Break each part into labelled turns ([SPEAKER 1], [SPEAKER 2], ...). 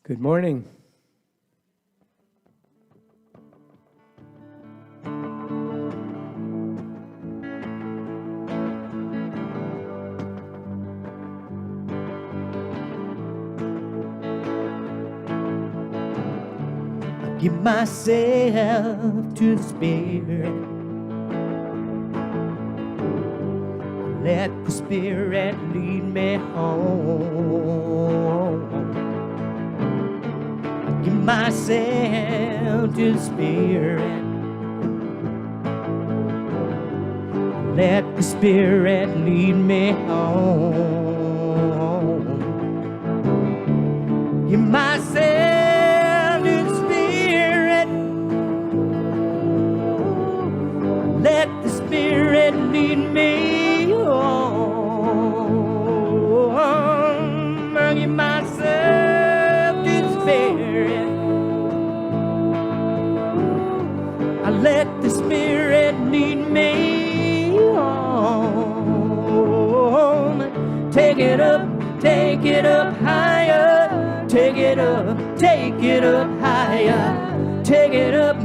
[SPEAKER 1] Good morning. I give myself to the Spirit. Let the Spirit lead me home. Give myself to the Spirit. Let the Spirit lead me home. Give myself to the Spirit. Let the Spirit lead me home. I give myself to the Spirit. I let the Spirit lead me home. Take it up higher. Take it up higher. Take it up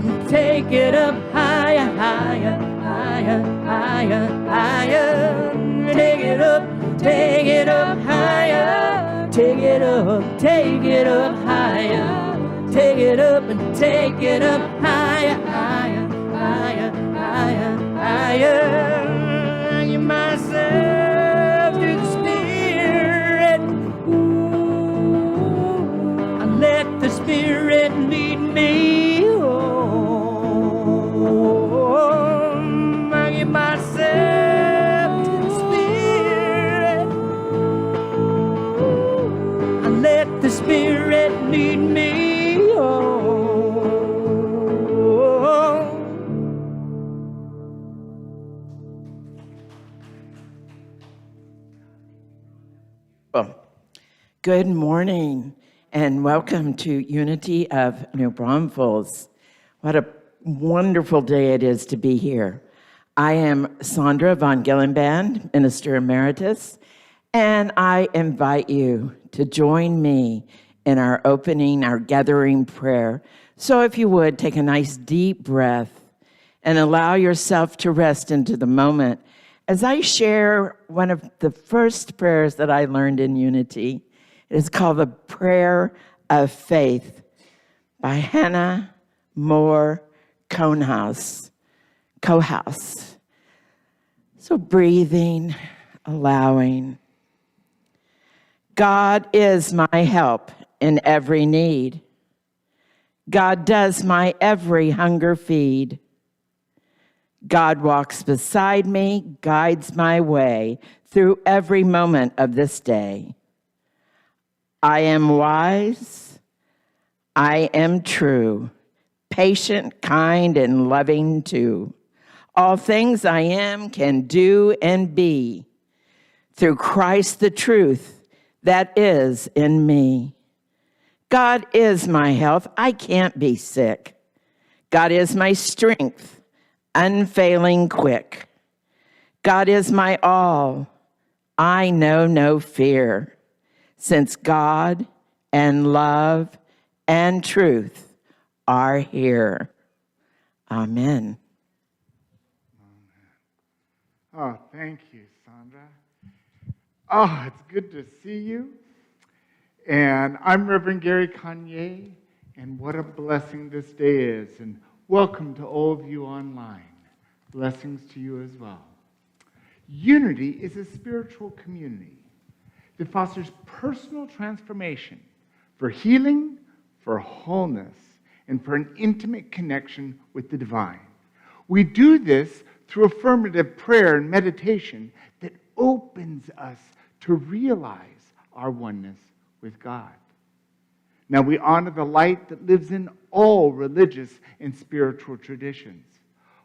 [SPEAKER 1] higher, higher, higher, higher, higher. Take it up higher. Take it up higher. Take it up higher, higher, higher, higher, higher. I give myself to the Spirit. I let the Spirit lead me home. I give myself to the Spirit. I let the Spirit lead me home.
[SPEAKER 2] Well, good morning and welcome to Unity of New Braunfels. What a wonderful day it is to be here. I am Sandra von Gillenband, Minister Emeritus, and I invite you to join me in our gathering prayer. So if you would, take a nice deep breath and allow yourself to rest into the moment as I share one of the first prayers that I learned in Unity. It is called the Prayer of Faith by Hannah Moore Cohouse. So breathing, allowing. God is my help in every need. God does my every hunger feed. God walks beside me, guides my way through every moment of this day. I am wise, I am true, patient, kind, and loving too. All things I am, can do, and be through Christ the truth that is in me. God is my health, I can't be sick. God is my strength, unfailing quick. God is my all, I know no fear, since God and love and truth are here. Amen.
[SPEAKER 3] Oh, thank you, Sandra. Oh, it's good to see you. And I'm Reverend Gary Kanye, and what a blessing this day is. And welcome to all of you online. Blessings to you as well. Unity is a spiritual community that fosters personal transformation for healing, for wholeness, and for an intimate connection with the divine. We do this through affirmative prayer and meditation that opens us to realize our oneness with God. Now, we honor the light that lives in all religious and spiritual traditions.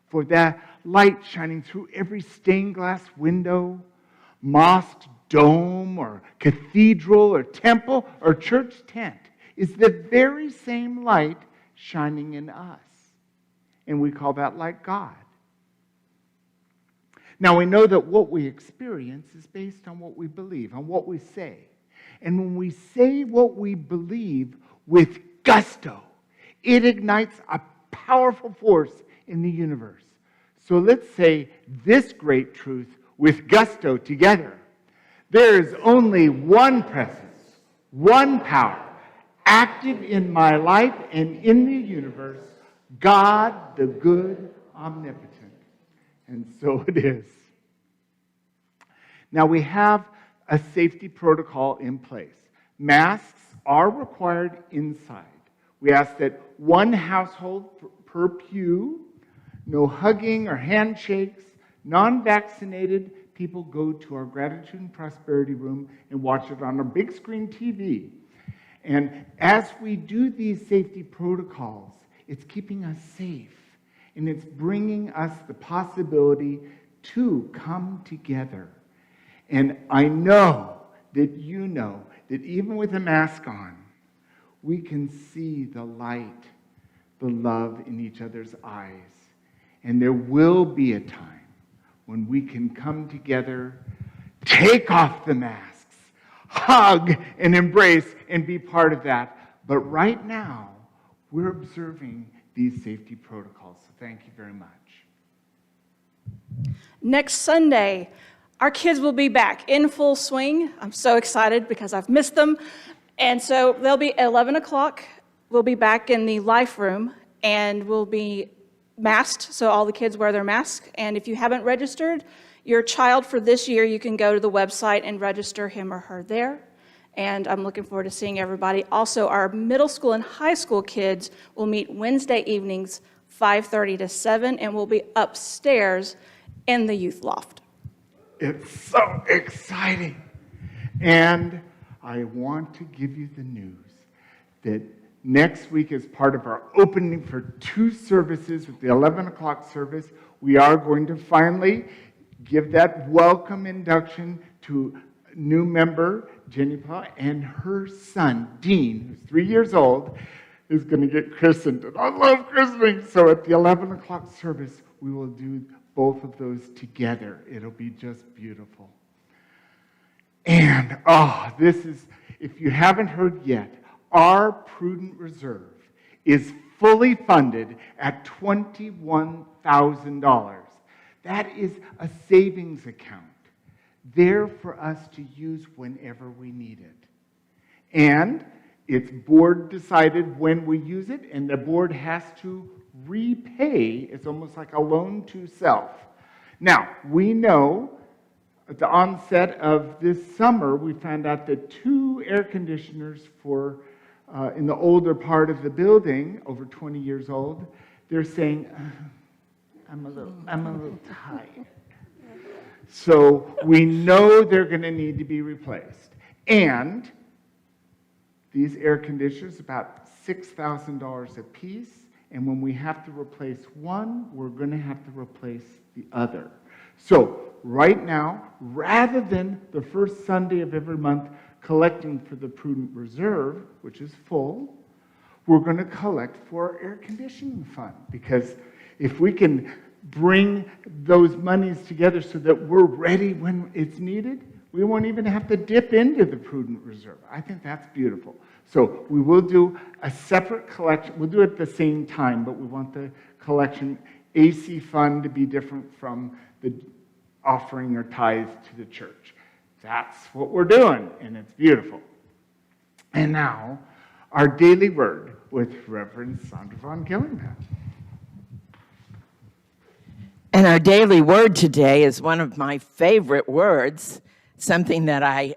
[SPEAKER 3] For that light shining through every stained glass window, mosque, dome, or cathedral, or temple, or church tent is the very same light shining in us. And we call that light God. Now, we know that what we experience is based on what we believe, on what we say. And when we say what we believe, with gusto. It ignites a powerful force in the universe. So let's say this great truth with gusto together. There is only one presence, one power, active in my life and in the universe, God, the good, omnipotent. And so it is. Now we have a safety protocol in place. Masks are required inside. We ask that one household per pew, no hugging or handshakes, non-vaccinated people go to our Gratitude and Prosperity room and watch it on a big screen TV. And as we do these safety protocols, it's keeping us safe, and it's bringing us the possibility to come together. And I know that you know that even with a mask on, we can see the light, the love in each other's eyes. And there will be a time when we can come together, take off the masks, hug and embrace and be part of that. But right now, we're observing these safety protocols. So thank you very much.
[SPEAKER 4] Next Sunday, our kids will be back in full swing. I'm so excited because I've missed them. And so they'll be at 11 o'clock. We'll be back in the life room, and we'll be masked, so all the kids wear their mask. And if you haven't registered your child for this year, you can go to the website and register him or her there. And I'm looking forward to seeing everybody. Also, our middle school and high school kids will meet Wednesday evenings, 5:30 to 7, and we'll be upstairs in the youth loft.
[SPEAKER 3] It's so exciting. And I want to give you the news that next week, as part of our opening for 2 services with the 11 o'clock service, we are going to finally give that welcome induction to a new member, Jenny Paul, and her son, Dean, who's 3 years old, is going to get christened. And I love christening. So at the 11 o'clock service, we will do both of those together. It'll be just beautiful. And, this is, if you haven't heard yet, our prudent reserve is fully funded at $21,000. That is a savings account there for us to use whenever we need it. And it's board decided when we use it, and the board has to repay. It's almost like a loan to self. Now, we know at the onset of this summer, we found out that 2 air conditioners for in the older part of the building, over 20 years old, they're saying, I'm a little tired. So we know they're going to need to be replaced. And these air conditioners, about $6,000 a piece. And when we have to replace one, we're going to have to replace the other. So right now, rather than the first Sunday of every month collecting for the prudent reserve, which is full, we're going to collect for our air conditioning fund. Because if we can bring those monies together so that we're ready when it's needed, we won't even have to dip into the prudent reserve. I think that's beautiful. So we will do a separate collection. We'll do it at the same time, but we want the collection AC fund to be different from the offering or tithe to the church. That's what we're doing, and it's beautiful. And now, our daily word with Reverend Sandra von Gillingham.
[SPEAKER 2] And our daily word today is one of my favorite words, something that I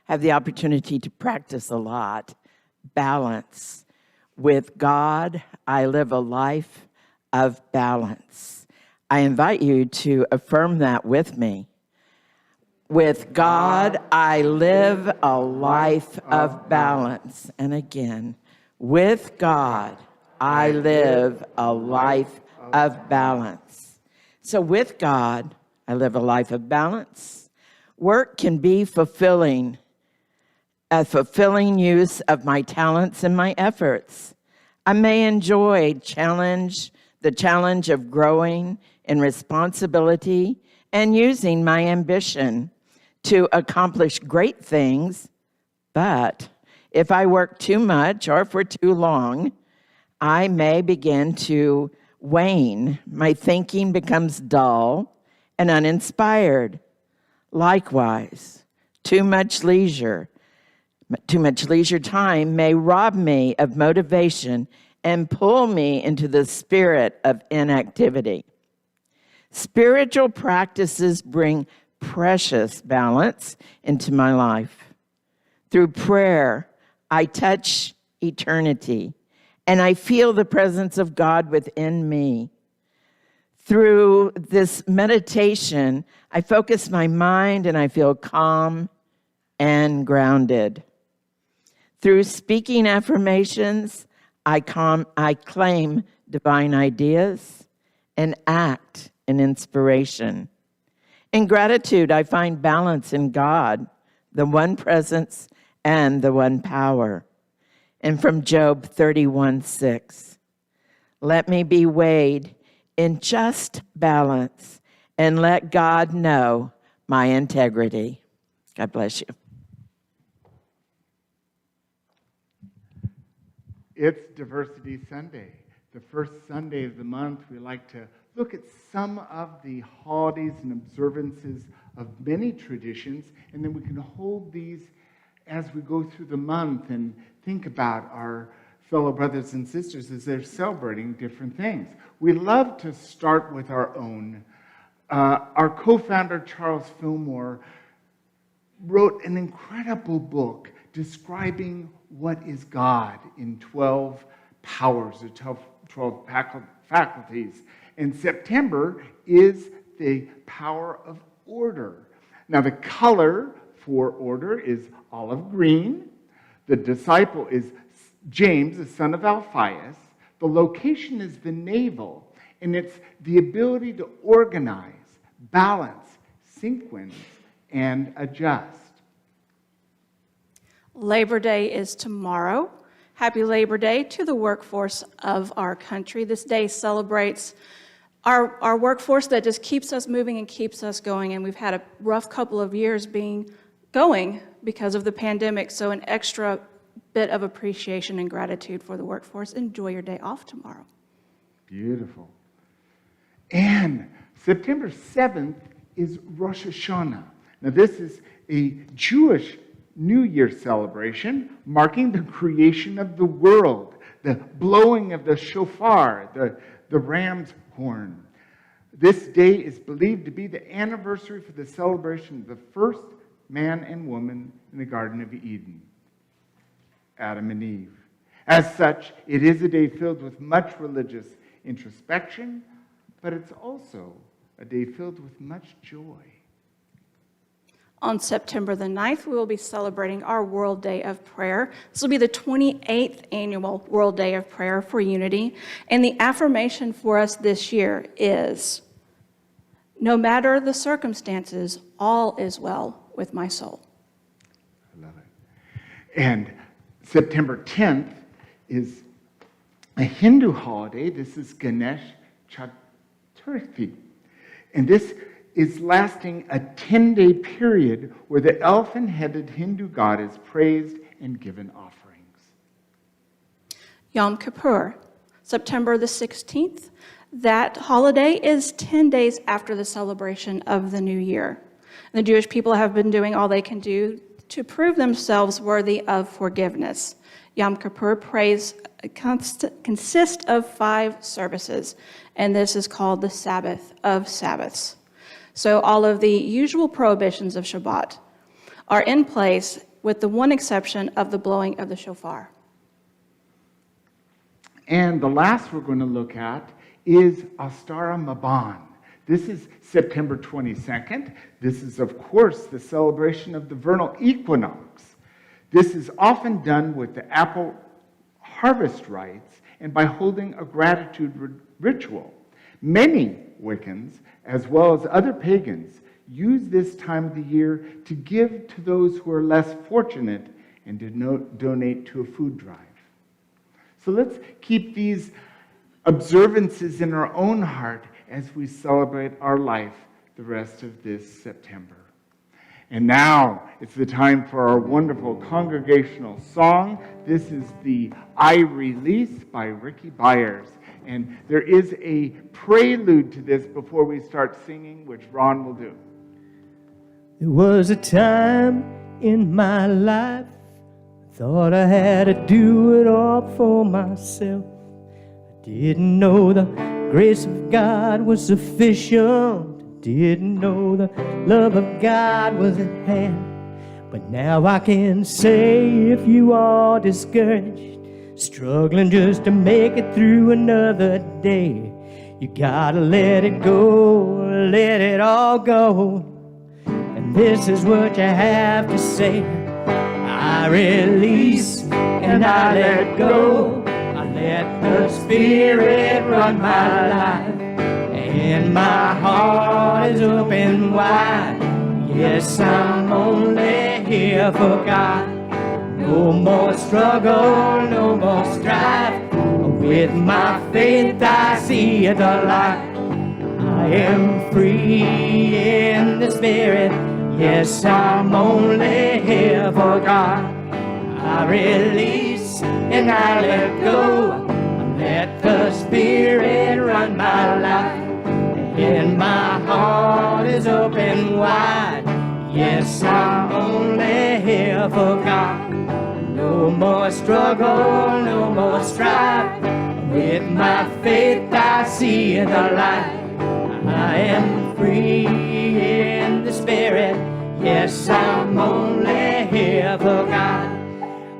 [SPEAKER 2] have the opportunity to practice a lot: balance. With God, I live a life of balance. I invite you to affirm that with me. With God, I live a life of balance. And again, with God, I live a life of balance. So with God, I live a life of balance. Work can be fulfilling, a fulfilling use of my talents and my efforts. I may enjoy the challenge of growing in responsibility and using my ambition to accomplish great things, but If I work too much or for too long, I may begin to wane. My thinking becomes dull and uninspired. Likewise, too much leisure time may rob me of motivation and pull me into the spirit of inactivity. Spiritual practices bring precious balance into my life. Through prayer, I touch eternity, and I feel the presence of God within me. Through this meditation, I focus my mind and I feel calm and grounded. Through speaking affirmations, I claim divine ideas and act in inspiration. In gratitude, I find balance in God, the one presence and the one power. And from Job 31:6, let me be weighed in just balance and let God know my integrity. God bless you.
[SPEAKER 3] It's Diversity Sunday. The first Sunday of the month, we like to look at some of the holidays and observances of many traditions, and then we can hold these as we go through the month and think about our fellow brothers and sisters as they're celebrating different things. We love to start with our own. Our co-founder, Charles Fillmore, wrote an incredible book describing what is God in 12 powers, or 12 faculties. And September is the power of order. Now, the color for order is olive green. The disciple is James, the son of Alphaeus. The location is the navel, and it's the ability to organize, balance, sequence, and adjust.
[SPEAKER 4] Labor Day is tomorrow. Happy Labor Day to the workforce of our country. This day celebrates our workforce that just keeps us moving and keeps us going. And we've had a rough couple of years going because of the pandemic. So an extra bit of appreciation and gratitude for the workforce. Enjoy your day off tomorrow.
[SPEAKER 3] Beautiful. And September 7th is Rosh Hashanah. Now, this is a Jewish New Year celebration marking the creation of the world, the blowing of the shofar, the ram's horn. This day is believed to be the anniversary for the celebration of the first man and woman in the Garden of Eden, Adam and Eve. As such, it is a day filled with much religious introspection, but it's also a day filled with much joy.
[SPEAKER 4] On September the 9th, we will be celebrating our World Day of Prayer. This will be the 28th annual World Day of Prayer for Unity. And the affirmation for us this year is, no matter the circumstances, all is well with my soul.
[SPEAKER 3] I love it. And September 10th is a Hindu holiday. This is Ganesh Chaturthi. And this is lasting a 10-day period where the elephant-headed Hindu god is praised and given offerings.
[SPEAKER 4] Yom Kippur, September the 16th. That holiday is 10 days after the celebration of the New Year. The Jewish people have been doing all they can do to prove themselves worthy of forgiveness. Yom Kippur praise consists of 5 services, and this is called the Sabbath of Sabbaths. So all of the usual prohibitions of Shabbat are in place with the one exception of the blowing of the shofar.
[SPEAKER 3] And the last we're going to look at is Astara Maban. This is September 22nd. This is, of course, the celebration of the vernal equinox. This is often done with the apple harvest rites and by holding a gratitude ritual. Many Wiccans, as well as other pagans, use this time of the year to give to those who are less fortunate and to donate to a food drive. So let's keep these observances in our own heart as we celebrate our life the rest of this September. And now it's the time for our wonderful congregational song. This is the I Release by Ricky Byers. And there is a prelude to this before we start singing, which Ron will do.
[SPEAKER 1] There was a time in my life I thought I had to do it all for myself. I didn't know the grace of God was sufficient. Didn't know the love of God was at hand. But now I can say, if you are discouraged, struggling just to make it through another day, you gotta let it go, let it all go. And this is what you have to say: I release and I let go. I let the Spirit run my life, and my heart is open wide. Yes, I'm only here for God. No more struggle, no more strife. With my faith I see the light. I am free in the Spirit. Yes, I'm only here for God. I release and I let go. I let the Spirit run my life, and my heart is open wide. Yes, I'm only here for God. No more struggle, no more strife. With my faith I see the light. I am free in the Spirit. Yes, I'm only here for God.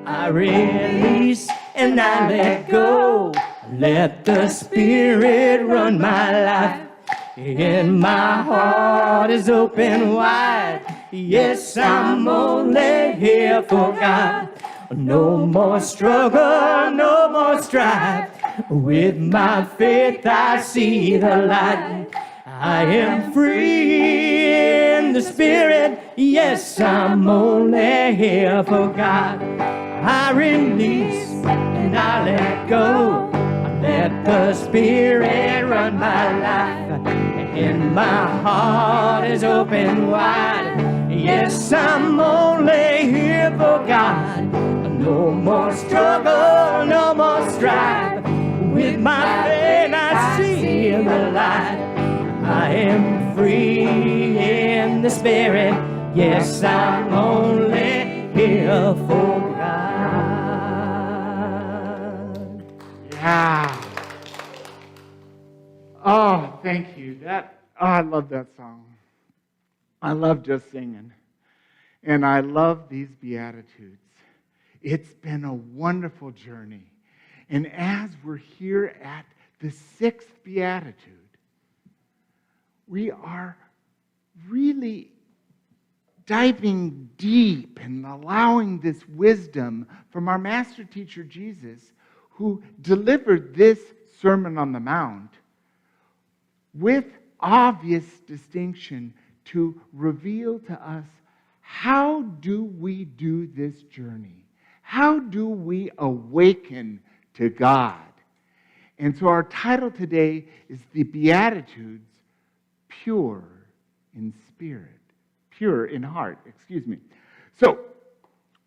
[SPEAKER 1] I release and I let go. Let the Spirit run my life, and my heart is open wide. Yes, I'm only here for God. No more struggle, no more strife. With my faith I see the light. I am free in the Spirit. Yes, I'm only here for God. I release and I let go. I let the Spirit run my life, and my heart is open wide. Yes, I'm only here for God. No more struggle, no more strife. With my faith I see the light. I am free in the Spirit. Yes, I'm only here for God.
[SPEAKER 3] Yeah. Oh, thank you. I love that song. I love just singing. And I love these Beatitudes. It's been a wonderful journey. And as we're here at the sixth Beatitude, we are really diving deep and allowing this wisdom from our master teacher Jesus, who delivered this Sermon on the Mount with obvious distinction to reveal to us, how do we do this journey? How do we awaken to God? And so our title today is the Beatitudes, Pure in Spirit. Pure in heart, excuse me. So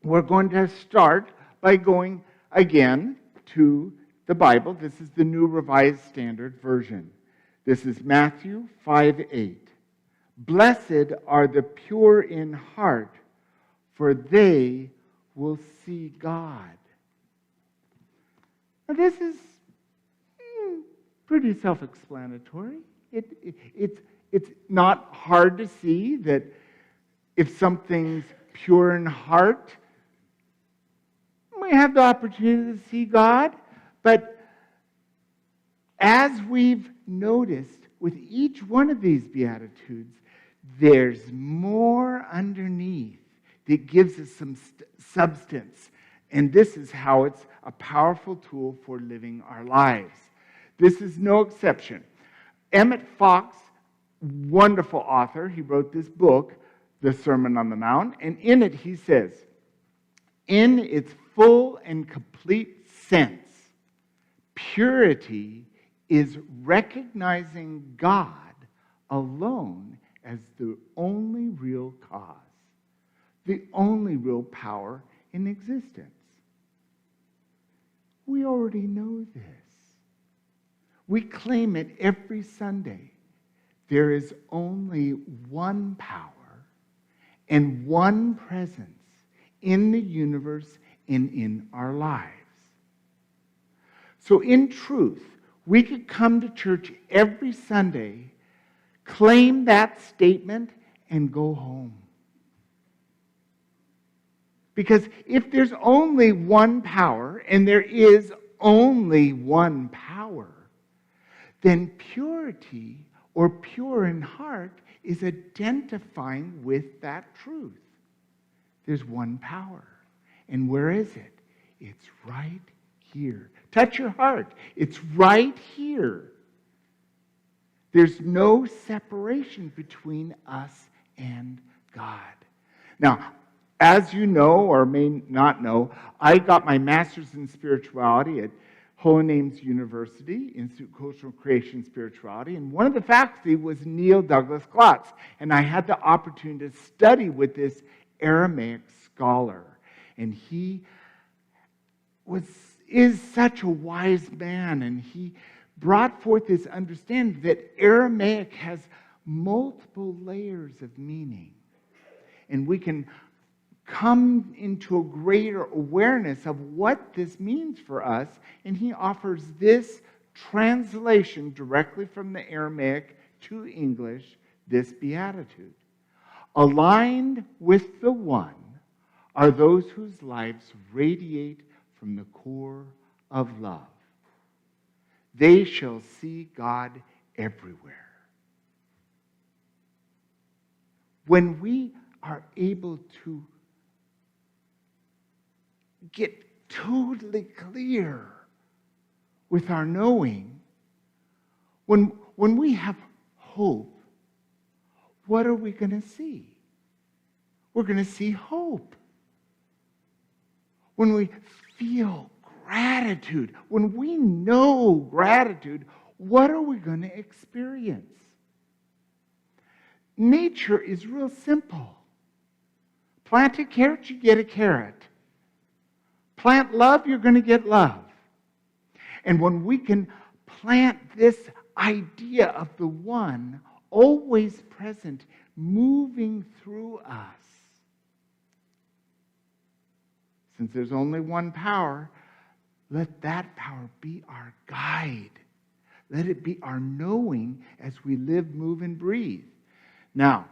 [SPEAKER 3] we're going to start by going again to the Bible. This is the New Revised Standard Version. This is Matthew 5:8. Blessed are the pure in heart, for they will see God. Now this is pretty self-explanatory. It's not hard to see that if something's pure in heart, we have the opportunity to see God. But as we've noticed with each one of these Beatitudes, there's more underneath that gives us some substance. And this is how it's a powerful tool for living our lives. This is no exception. Emmett Fox, wonderful author, he wrote this book, The Sermon on the Mount, and in it he says, in its full and complete sense, purity is recognizing God alone as the only real cause. the only real power in existence. We already know this. We claim it every Sunday. There is only one power and one presence in the universe and in our lives. So in truth, we could come to church every Sunday, claim that statement, and go home. Because if there's only one power, and there is only one power, then purity or pure in heart is identifying with that truth. There's one power. And where is it? It's right here. Touch your heart. It's right here. There's no separation between us and God. Now, as you know or may not know, I got my master's in spirituality at Holy Names University, Institute of Cultural Creation and Spirituality, and one of the faculty was Neil Douglas Klotz, and I had the opportunity to study with this Aramaic scholar, and he is such a wise man, and he brought forth this understanding that Aramaic has multiple layers of meaning, and we can come into a greater awareness of what this means for us, and he offers this translation directly from the Aramaic to English, this beatitude. Aligned with the one are those whose lives radiate from the core of love. They shall see God everywhere. When we are able to get totally clear with our knowing, when we have hope, what are we going to see? We're going to see hope. When we feel gratitude, when we know gratitude, what are we going to experience? Nature is real simple. Plant a carrot, you get a carrot. Plant love, you're going to get love. And when we can plant this idea of the one always present, moving through us, since there's only one power, let that power be our guide. Let it be our knowing as we live, move, and breathe. Now,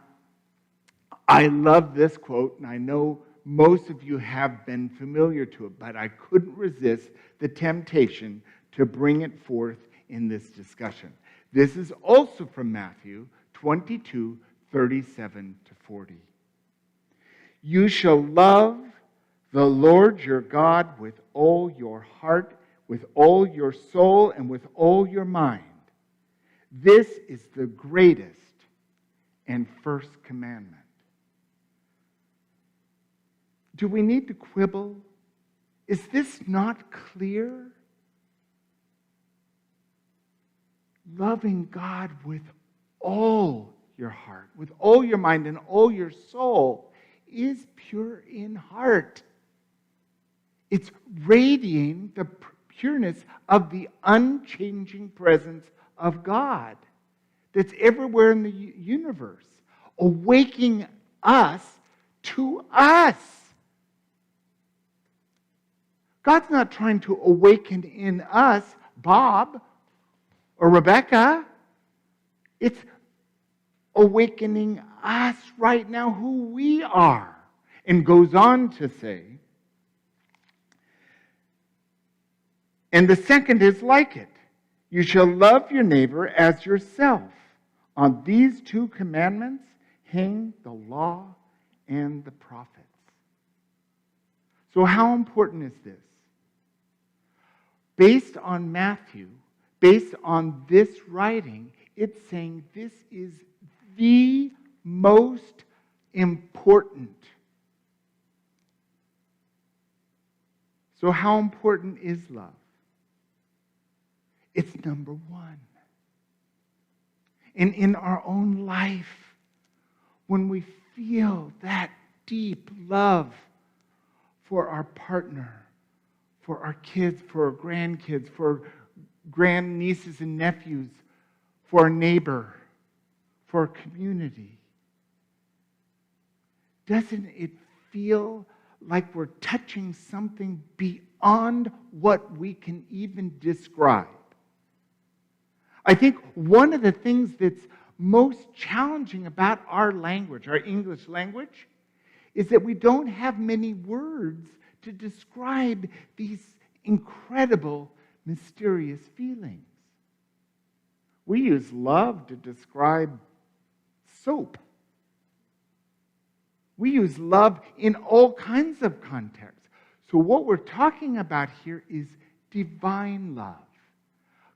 [SPEAKER 3] I love this quote, and I know most of you have been familiar to it, but I couldn't resist the temptation to bring it forth in this discussion. This is also from Matthew 22, 37 to 40. You shall love the Lord your God with all your heart, with all your soul, and with all your mind. This is the greatest and first commandment. Do we need to quibble? Is this not clear? Loving God with all your heart, with all your mind, and all your soul is pure in heart. It's radiating the pureness of the unchanging presence of God that's everywhere in the universe, awakening us to us. God's not trying to awaken in us Bob or Rebecca. It's awakening us right now who we are. And goes on to say, and the second is like it. You shall love your neighbor as yourself. On these two commandments hang the law and the prophets. So how important is this? Based on Matthew, based on this writing, it's saying this is the most important. So how important is love? It's number one. And in our own life, when we feel that deep love for our partner, for our kids, for our grandkids, for grandnieces and nephews, for our neighbor, for our community? Doesn't it feel like we're touching something beyond what we can even describe? I think one of the things that's most challenging about our language, our English language, is that we don't have many words to describe these incredible, mysterious feelings. We use love to describe soap. We use love in all kinds of contexts. So what we're talking about here is divine love.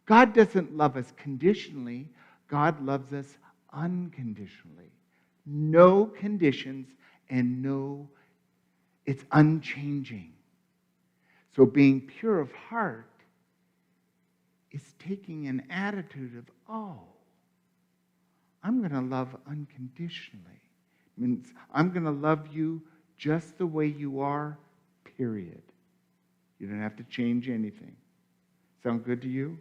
[SPEAKER 3] God doesn't love us conditionally. God loves us unconditionally. No conditions and it's unchanging. So being pure of heart is taking an attitude of, oh, I'm going to love unconditionally. It means I'm going to love you just the way you are, period. You don't have to change anything. Sound good to you?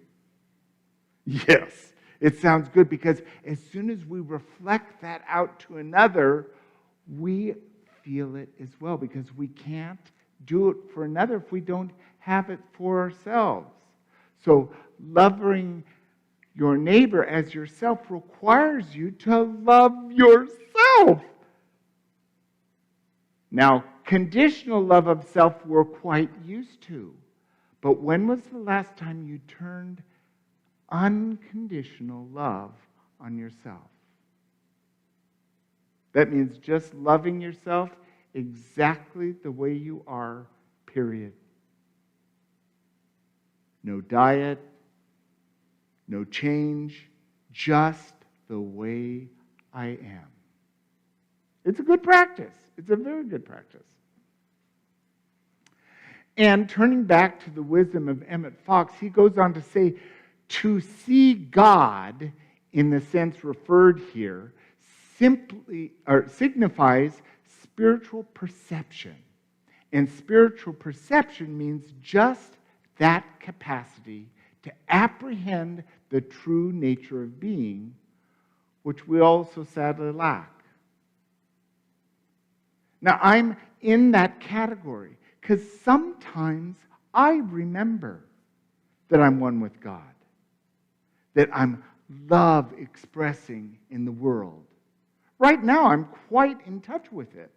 [SPEAKER 3] Yes, it sounds good, because as soon as we reflect that out to another, we feel it as well, because we can't do it for another if we don't have it for ourselves. So loving your neighbor as yourself requires you to love yourself. Now, conditional love of self we're quite used to. But when was the last time you turned unconditional love on yourself? That means just loving yourself exactly the way you are, period. No diet, no change, just the way I am. It's a good practice. It's a very good practice. And turning back to the wisdom of Emmett Fox, he goes on to say, to see God, in the sense referred here, signifies spiritual perception. And spiritual perception means just that capacity to apprehend the true nature of being, which we also sadly lack. Now, I'm in that category because sometimes I remember that I'm one with God, that I'm love expressing in the world. Right now, I'm quite in touch with it.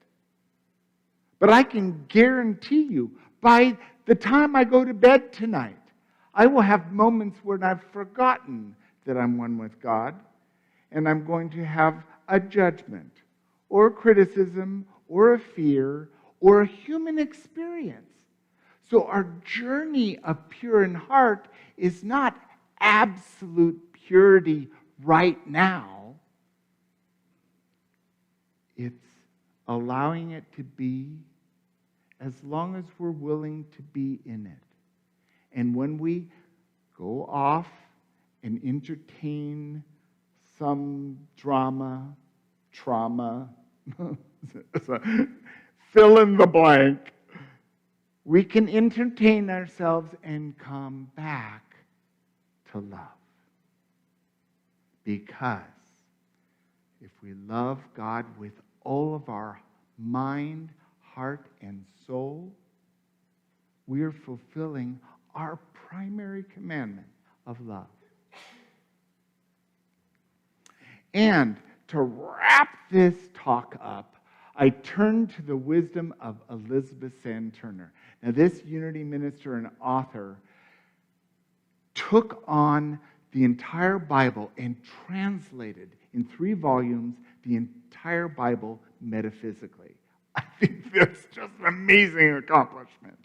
[SPEAKER 3] But I can guarantee you, by the time I go to bed tonight, I will have moments when I've forgotten that I'm one with God, and I'm going to have a judgment, or a criticism, or a fear, or a human experience. So our journey of pure in heart is not absolute purity right now. It's allowing it to be as long as we're willing to be in it. And when we go off and entertain some drama, trauma, fill in the blank, we can entertain ourselves and come back to love. Because if we love God with all of our mind, heart, and soul, we are fulfilling our primary commandment of love. And to wrap this talk up, I turn to the wisdom of Elizabeth Sand Turner. Now, this Unity minister and author took on the entire Bible and translated in 3 volumes the entire Bible metaphysically. I think that's just an amazing accomplishment.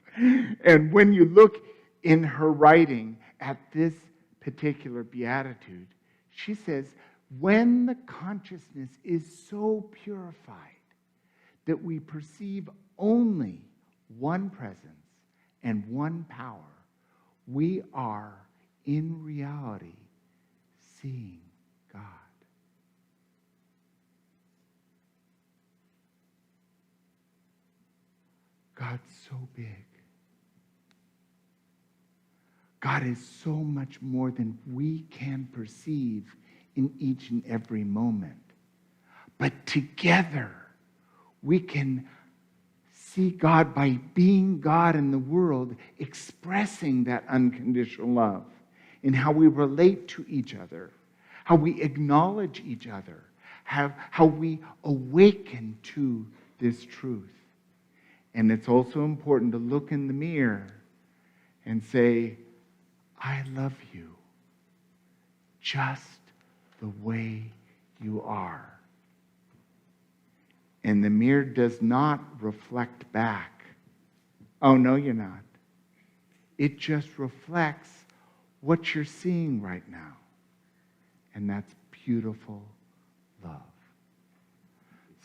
[SPEAKER 3] And when you look in her writing at this particular beatitude, she says, when the consciousness is so purified that we perceive only one presence and one power, we are in reality seeing God. God's so big. God is so much more than we can perceive in each and every moment. But together, we can see God by being God in the world, expressing that unconditional love in how we relate to each other, how we acknowledge each other, how we awaken to this truth. And it's also important to look in the mirror and say, I love you just the way you are. And the mirror does not reflect back. Oh, no, you're not. It just reflects what you're seeing right now. And that's beautiful love.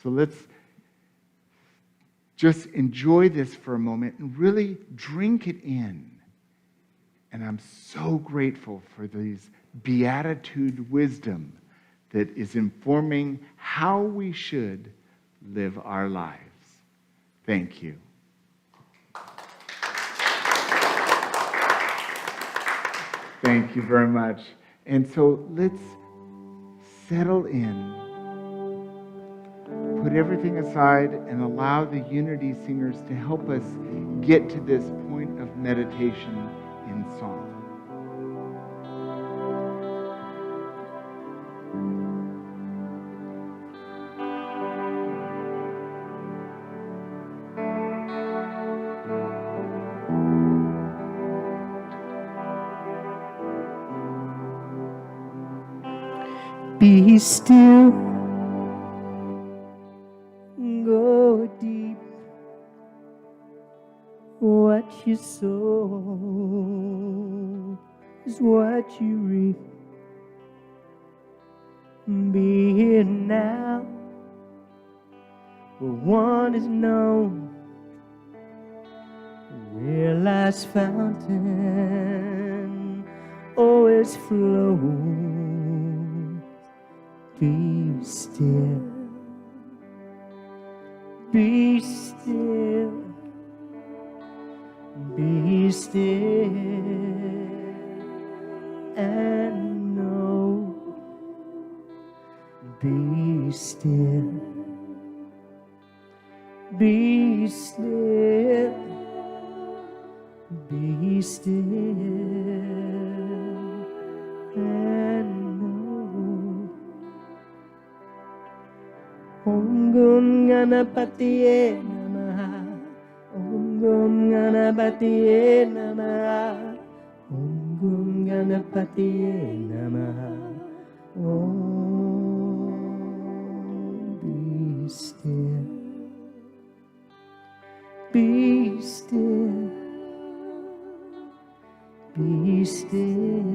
[SPEAKER 3] So let's just enjoy this for a moment and really drink it in. And I'm so grateful for these beatitude wisdom that is informing how we should live our lives. Thank you. Thank you very much. And so let's settle in, put everything aside, and allow the unity singers to help us get to this point of meditation in song.
[SPEAKER 1] Be still, go deep, what you sow is what you reap. Be here now, where one is known, where life's fountain always flows. Be still, be still, be still, and know. Be still, be still, be still, and know. Om Gum Ganapatiye Namaha, Om Gum Ganapatiye Namaha, Om Gum Ganapatiye Namaha, Om. Be still, be still, be still,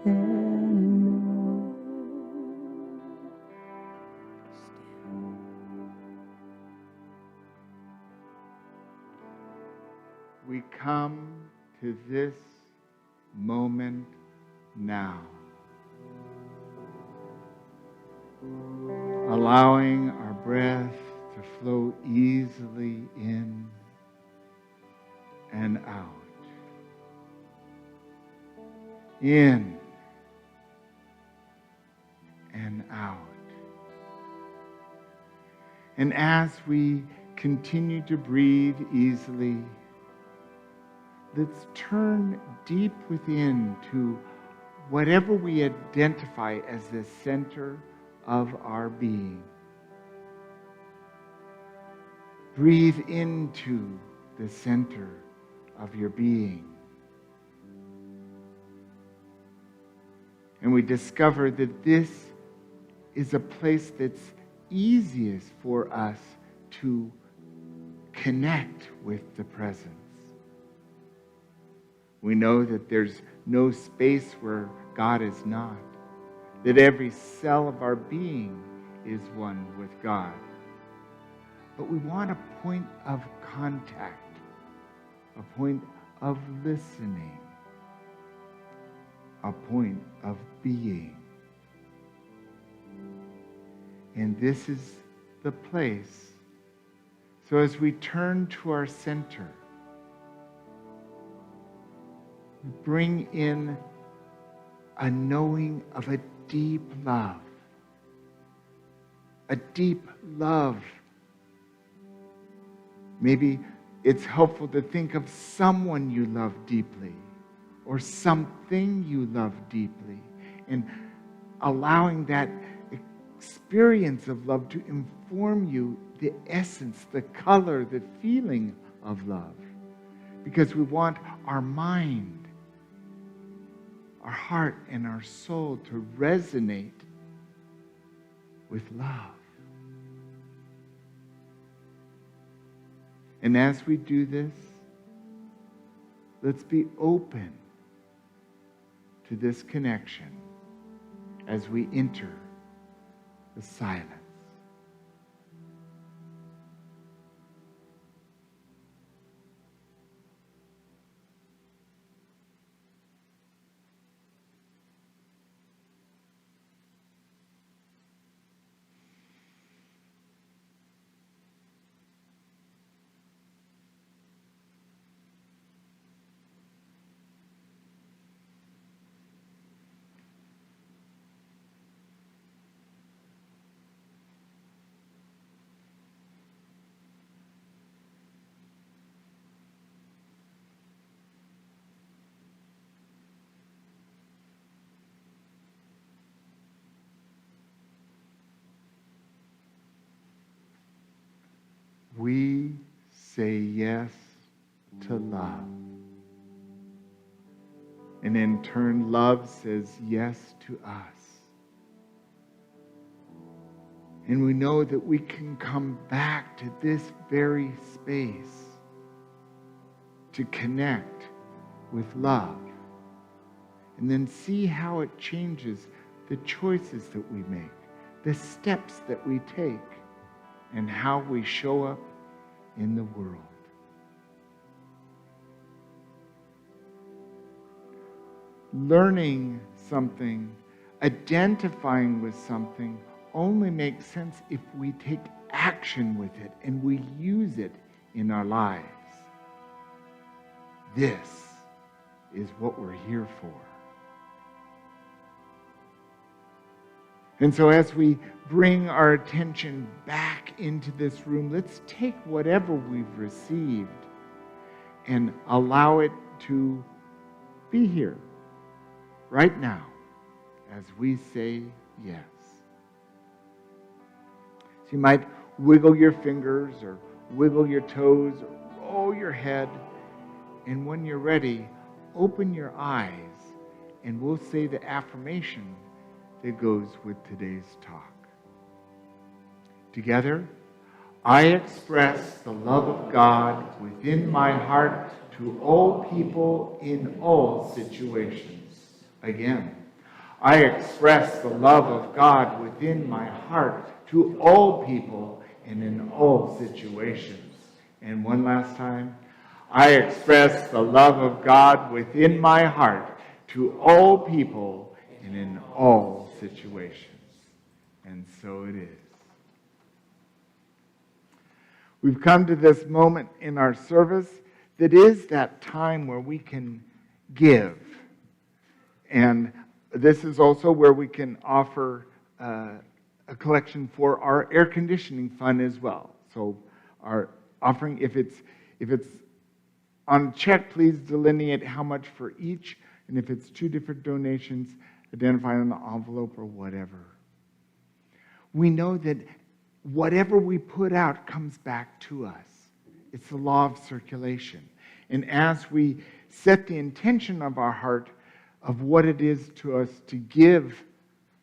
[SPEAKER 1] and know.
[SPEAKER 3] We come to this moment now, allowing our breath to flow easily in and out. In and out. And as we continue to breathe easily, let's turn deep within to whatever we identify as the center of our being. Breathe into the center of your being. And we discover that this is a place that's easiest for us to connect with the presence. We know that there's no space where God is not, that every cell of our being is one with God. But we want a point of contact, a point of listening, a point of being. And this is the place. So as we turn to our center, we bring in a knowing of a deep love. A deep love. Maybe it's helpful to think of someone you love deeply or something you love deeply, and allowing that experience of love to inform you the essence, the color, the feeling of love. Because we want our mind, our heart, and our soul to resonate with love. And as we do this, let's be open to this connection as we enter the silence. We say yes to love. And in turn, love says yes to us. And we know that we can come back to this very space to connect with love. And then see how it changes the choices that we make, the steps that we take, and how we show up in the world. Learning something, identifying with something, only makes sense if we take action with it and we use it in our lives. This is what we're here for. And so as we bring our attention back into this room, let's take whatever we've received and allow it to be here right now as we say yes. So you might wiggle your fingers or wiggle your toes or roll your head. And when you're ready, open your eyes and we'll say the affirmation that goes with today's talk. Together, I express the love of God within my heart to all people in all situations. Again, I express the love of God within my heart to all people and in all situations. And one last time, I express the love of God within my heart to all people and in all situations. And so it is. We've come to this moment in our service that is that time where we can give. And this is also where we can offer a collection for our air conditioning fund as well. So our offering, if it's on check, please delineate how much for each. And if it's two different donations, identify on the envelope or whatever. We know that whatever we put out comes back to us. It's the law of circulation. And as we set the intention of our heart of what it is to us to give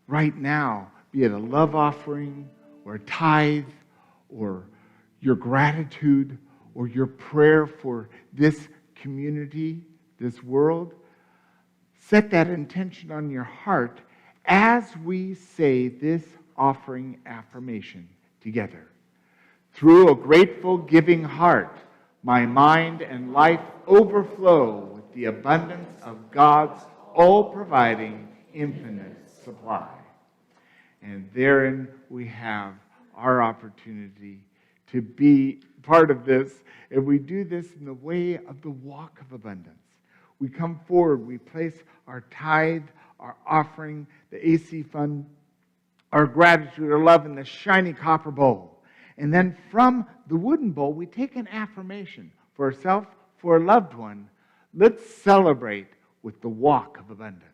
[SPEAKER 3] right now, be it a love offering or a tithe or your gratitude or your prayer for this community, this world, set that intention on your heart as we say this offering affirmation together. Through a grateful, giving heart, my mind and life overflow with the abundance of God's all-providing infinite supply. And therein we have our opportunity to be part of this, and we do this in the way of the walk of abundance. We come forward, we place our tithe, our offering, the AC fund, our gratitude, our love in the shiny copper bowl. And then from the wooden bowl, we take an affirmation for ourselves, for a loved one. Let's celebrate with the walk of abundance.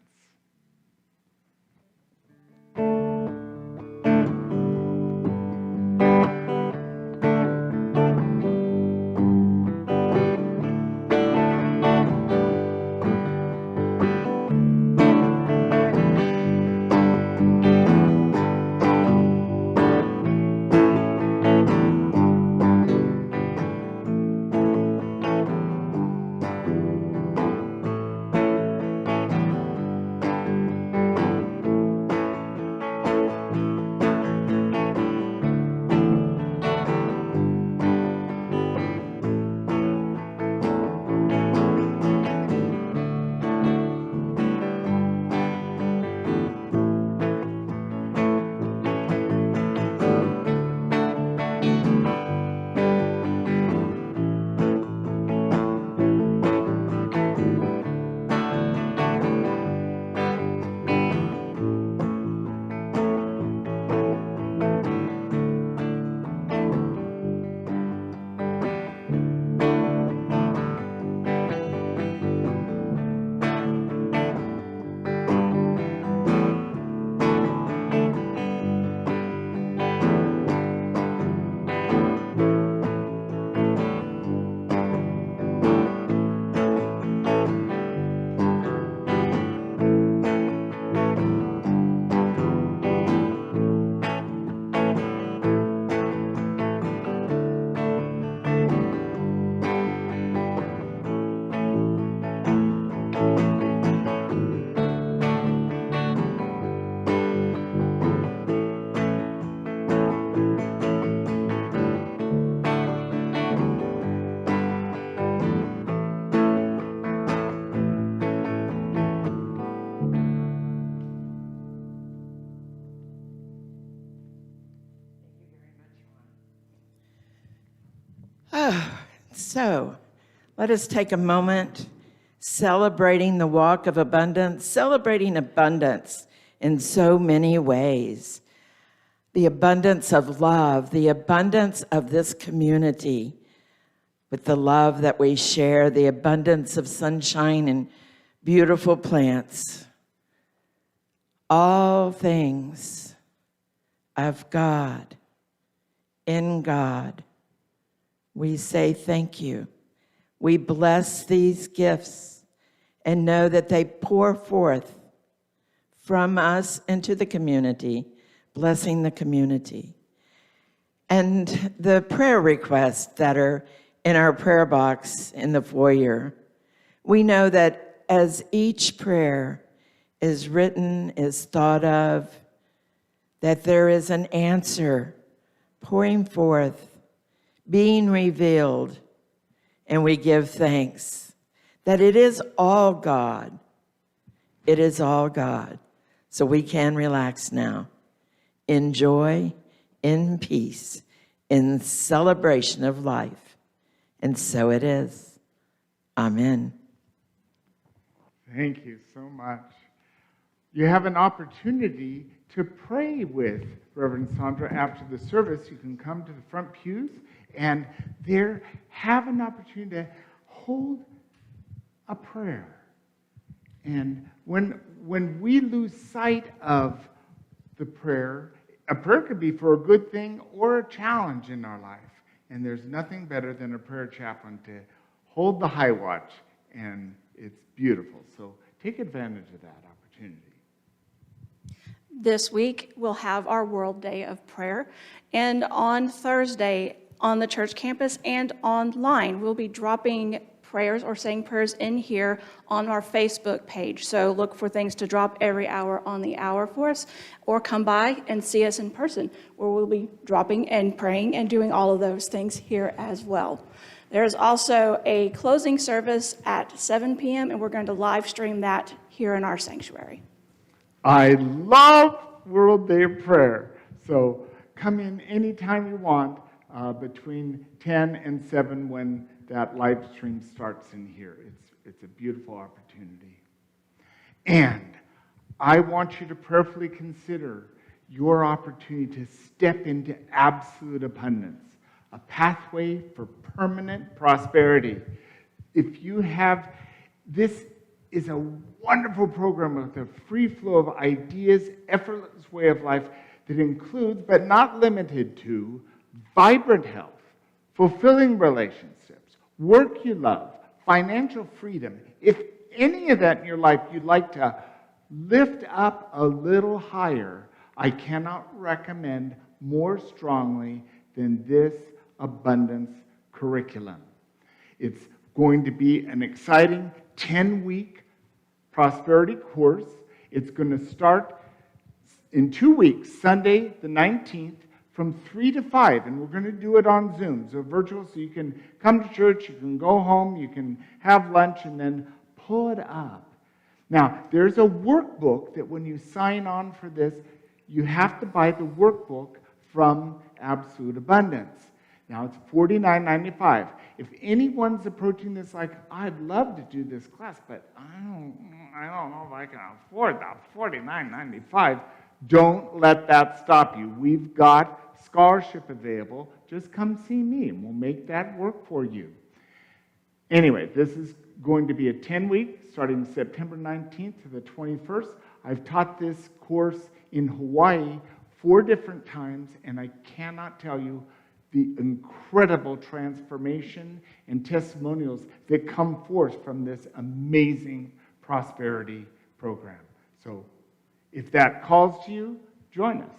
[SPEAKER 2] So, let us take a moment celebrating the walk of abundance, celebrating abundance in so many ways. The abundance of love, the abundance of this community with the love that we share, the abundance of sunshine and beautiful plants. All things of God, in God. We say thank you. We bless these gifts and know that they pour forth from us into the community, blessing the community. And the prayer requests that are in our prayer box in the foyer, we know that as each prayer is written, is thought of, that there is an answer pouring forth, being revealed, and we give thanks that it is all God. It is all God. So we can relax now in joy, in peace, in celebration of life. And so it is. Amen.
[SPEAKER 3] Thank you so much. You have an opportunity to pray with Reverend Sandra after the service. You can come to the front pews and there have an opportunity to hold a prayer. And when we lose sight of the prayer, a prayer could be for a good thing or a challenge in our life. And there's nothing better than a prayer chaplain to hold the high watch, and it's beautiful. So take advantage of that opportunity.
[SPEAKER 4] This week, we'll have our World Day of Prayer. And on Thursday, on the church campus and online, we'll be dropping prayers or saying prayers in here on our Facebook page. So look for things to drop every hour on the hour for us, or come by and see us in person, where we'll be dropping and praying and doing all of those things here as well. There's also a closing service at 7 p.m., and we're going to live stream that here in our sanctuary.
[SPEAKER 3] I love World Day of Prayer. So come in anytime you want. between 10 and 7 when that live stream starts in here. It's a beautiful opportunity. And I want you to prayerfully consider your opportunity to step into absolute abundance, a pathway for permanent prosperity. If you have, this is a wonderful program with a free flow of ideas, effortless way of life that includes, but not limited to, vibrant health, fulfilling relationships, work you love, financial freedom. If any of that in your life you'd like to lift up a little higher, I cannot recommend more strongly than this abundance curriculum. It's going to be an exciting 10-week prosperity course. It's going to start in 2 weeks, Sunday the 19th, from 3 to 5, and we're going to do it on Zoom, so virtual, so you can come to church, you can go home, you can have lunch, and then pull it up. Now, there's a workbook that when you sign on for this, you have to buy the workbook from Absolute Abundance. Now, it's $49.95. If anyone's approaching this like, I'd love to do this class, but I don't know if I can afford that $49.95, don't let that stop you. We've got scholarship available. Just come see me, and we'll make that work for you. Anyway, this is going to be a 10-week, starting September 19th to the 21st. I've taught this course in Hawaii 4 different times, and I cannot tell you the incredible transformation and testimonials that come forth from this amazing prosperity program. So if that calls to you, join us.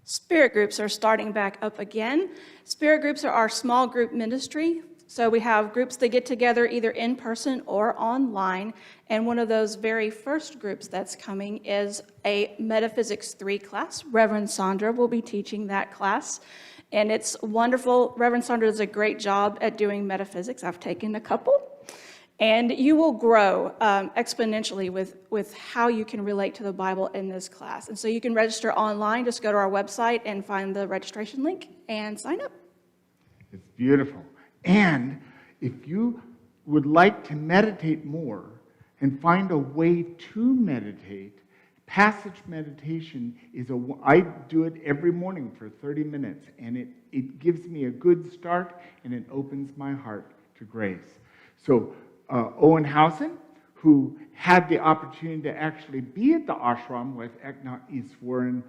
[SPEAKER 4] Spirit groups are starting back up again. Spirit groups are our small group ministry. So we have groups that get together either in person or online. And one of those very first groups that's coming is a Metaphysics 3 class. Reverend Sandra will be teaching that class. And it's wonderful. Reverend Sandra does a great job at doing metaphysics. I've taken a couple. And you will grow exponentially with how you can relate to the Bible in this class. And so you can register online. Just go to our website and find the registration link and sign up.
[SPEAKER 3] It's beautiful. And if you would like to meditate more and find a way to meditate, passage meditation is I do it every morning for 30 minutes, and it gives me a good start, and it opens my heart to grace. So Owen Housen, who had the opportunity to actually be at the ashram with Eknath Easwaran,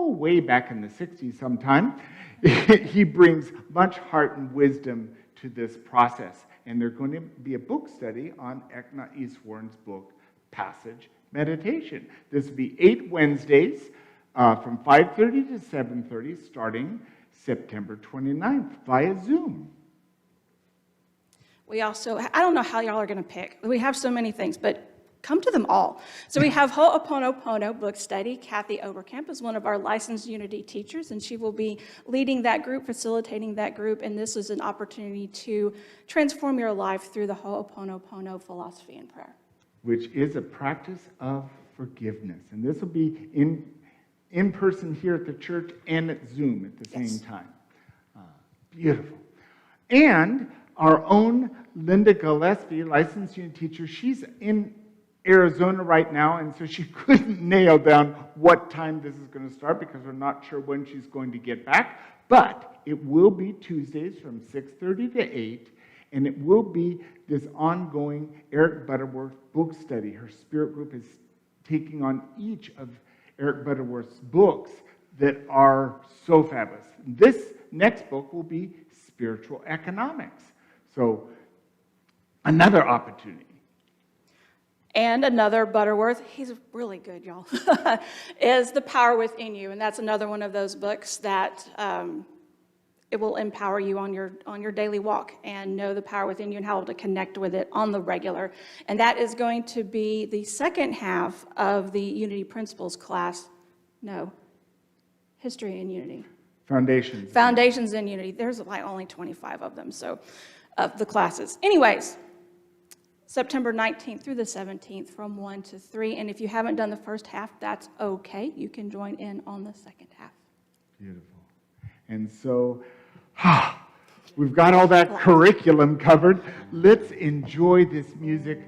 [SPEAKER 3] way back in the 60s sometime, he brings much heart and wisdom to this process. And there's going to be a book study on Eknath Easwaran's book, Passage Meditation. This will be 8 Wednesdays from 5:30 to 7:30, starting September 29th via Zoom.
[SPEAKER 4] We also, I don't know how y'all are going to pick. We have so many things, but come to them all. So we have Ho'oponopono book study. Kathy Oberkamp is one of our licensed Unity teachers, and she will be leading that group, facilitating that group, and this is an opportunity to transform your life through the Ho'oponopono philosophy and prayer.
[SPEAKER 3] Which is a practice of forgiveness. And this will be in person here at the church and at Zoom at the same time. Beautiful. And our own Linda Gillespie, licensed Unity teacher, she's in Arizona right now, and so she couldn't nail down what time this is going to start because we're not sure when she's going to get back. But it will be Tuesdays from 6:30 to 8, and it will be this ongoing Eric Butterworth book study. Her spirit group is taking on each of Eric Butterworth's books that are so fabulous. This next book will be Spiritual Economics. So another opportunity.
[SPEAKER 4] And another Butterworth, he's really good, y'all, is The Power Within You. And that's another one of those books that it will empower you on your daily walk and know the power within you and how to connect with it on the regular. And that is going to be the second half of the Unity Principles class. No, History in Unity.
[SPEAKER 3] Foundations.
[SPEAKER 4] Foundations in Unity. There's like only 25 of them, so of the classes. Anyways, September 19th through the 17th from 1 to 3. And if you haven't done the first half, that's okay. You can join in on the second half.
[SPEAKER 3] Beautiful. And so, we've got all that curriculum covered. Let's enjoy this music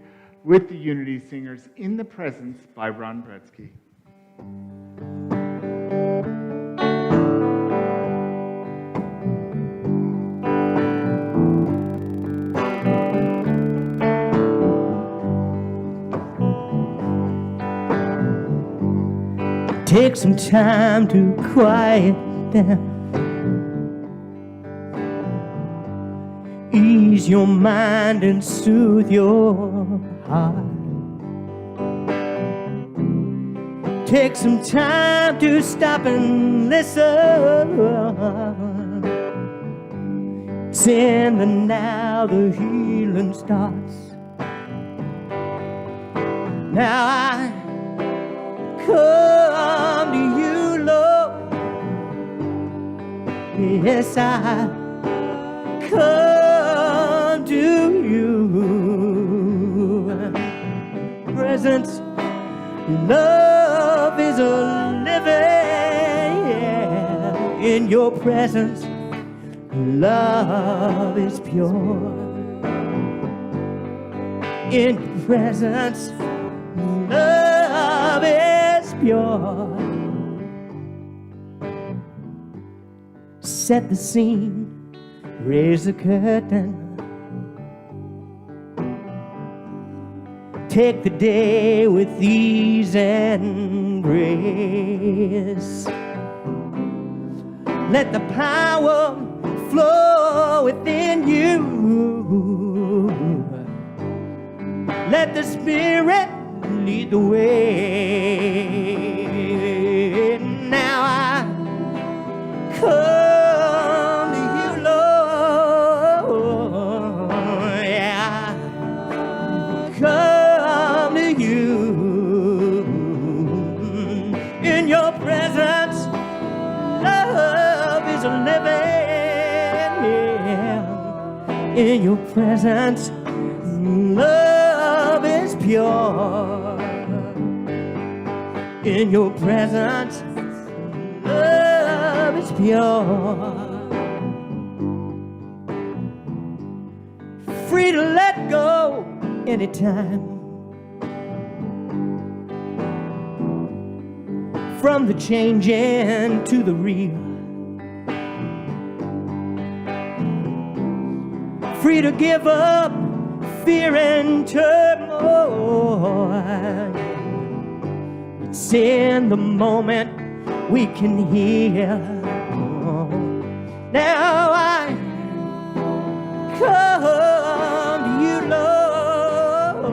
[SPEAKER 3] with the Unity Singers, In the Presence by Ron Bretsky.
[SPEAKER 1] Take some time to quiet down. Ease your mind and soothe your heart. Take some time to stop and listen. It's in the now the healing starts. Now I come to you, Lord. Yes, I come to you. Presence, love is a living, yeah. In your presence, love is pure. In your presence, love is pure. Set the scene, raise the curtain. Take the day with ease and grace. Let the power flow within you. Let the Spirit lead the way. Now I come to you, Lord. Yeah, come to you. In your presence, love is a living. Yeah. In your presence, love is pure. In your presence, love is pure. Free to let go anytime. From the changing to the real. Free to give up fear and turmoil. It's in the moment we can heal. Now I come to you,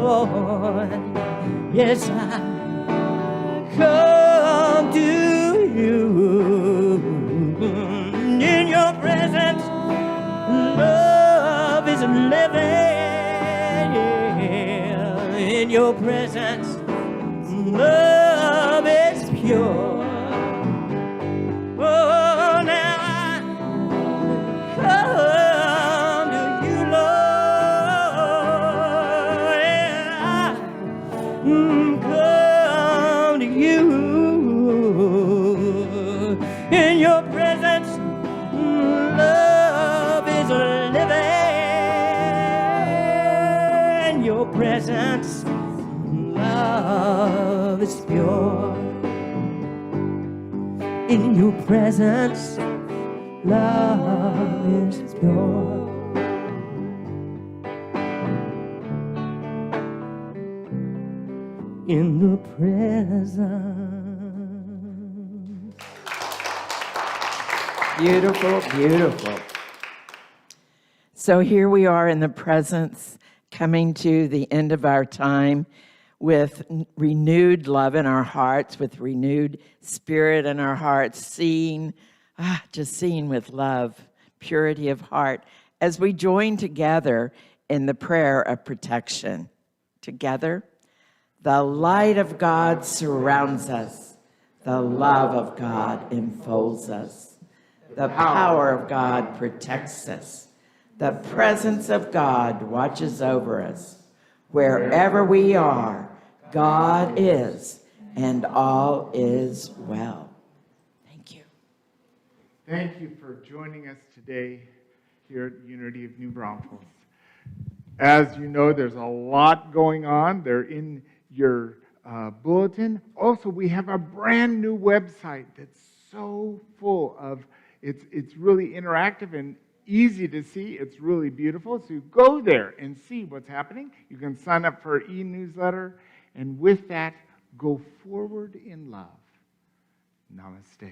[SPEAKER 1] Lord. Yes, I come to you. In your presence, love is living. In your presence, love is pure. Oh, now I come to you, Lord. Yeah, I come to you. In your presence, love is living. In your presence, love is pure. In your presence, love is pure. In the presence.
[SPEAKER 2] Beautiful, beautiful. So here we are in the presence, coming to the end of our time with renewed love in our hearts, with renewed spirit in our hearts, just seeing with love, purity of heart, as we join together in the prayer of protection. Together, the light of God surrounds us. The love of God enfolds us. The power of God protects us. The presence of God watches over us. Wherever we are, God is, and all is well. Thank you.
[SPEAKER 3] Thank you for joining us today here at Unity of New Braunfels. As you know, there's a lot going on. They're in your bulletin. Also, we have a brand new website that's so full of, it's really interactive and easy to see. It's really beautiful. So go there and see what's happening. You can sign up for an e-newsletter. And with that, go forward in love. Namaste.